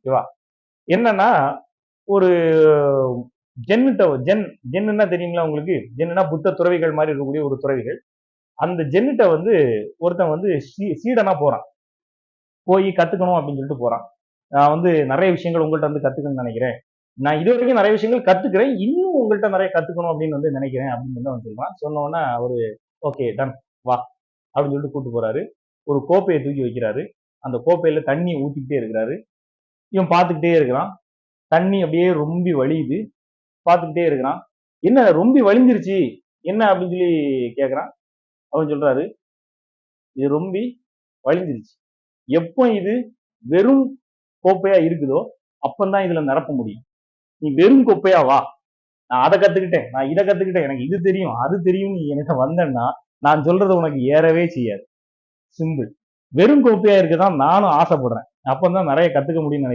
ஓகேவா? என்னன்னா ஒரு ஜென்னுன்னா தெரியுங்களா உங்களுக்கு? ஜென்னுனா புத்த துறவிகள் மாதிரி இருக்கக்கூடிய ஒரு துறவிகள். அந்த ஜென்னுட்ட வந்து ஒருத்தன் வந்து சீடனா போறான். போய் கத்துக்கணும் அப்படின்னு சொல்லிட்டு போறான். நான் வந்து நிறைய விஷயங்கள் உங்கள்ட்ட வந்து கத்துக்கணும்னு நினைக்கிறேன். நான் இது வரைக்கும் நிறைய விஷயங்கள் கத்துக்கிறேன். இன்னும் உங்கள்ட்ட நிறைய கத்துக்கணும் அப்படின்னு வந்து நினைக்கிறேன் அப்படின்னு வந்து அவன் சொல்றான். சொன்ன உடனே அவரு ஓகே டன் வா அப்படின்னு சொல்லிட்டு கூட்டு போறாரு. ஒரு கோப்பையை தூக்கி வைக்கிறாரு. அந்த கோப்பையில தண்ணி ஊத்திக்கிட்டே இருக்கிறாரு. இவன் பார்த்துக்கிட்டே இருக்கிறான். தண்ணி அப்படியே ரொம்பி வழியுது. பார்த்துக்கிட்டே இருக்கிறான். என்ன ரொம்பி வழிஞ்சிருச்சு என்ன அப்படின்னு சொல்லி கேட்கறான். அவன் சொல்றாரு இது ரொம்பி வழிஞ்சிருச்சு. எப்போ இது வெறும் கோப்பையா இருக்குதோ அப்பந்தான் இதுல நிரப்ப முடியும். நீ வெறும் கோப்பையா வா. நான் அதை கத்துக்கிட்டேன், நான் இதை கத்துக்கிட்டேன், எனக்கு இது தெரியும் அது தெரியும், நீ எனக்கு வந்தேன்னா நான் சொல்றது உனக்கு ஏறவே செய்யாது. சிம்பிள். வெறும் கோப்பையா இருக்கதான் நானும் ஆசைப்படுறேன். அப்பந்தான் நிறைய கத்துக்க முடியும்னு நினைக்கிறேன்.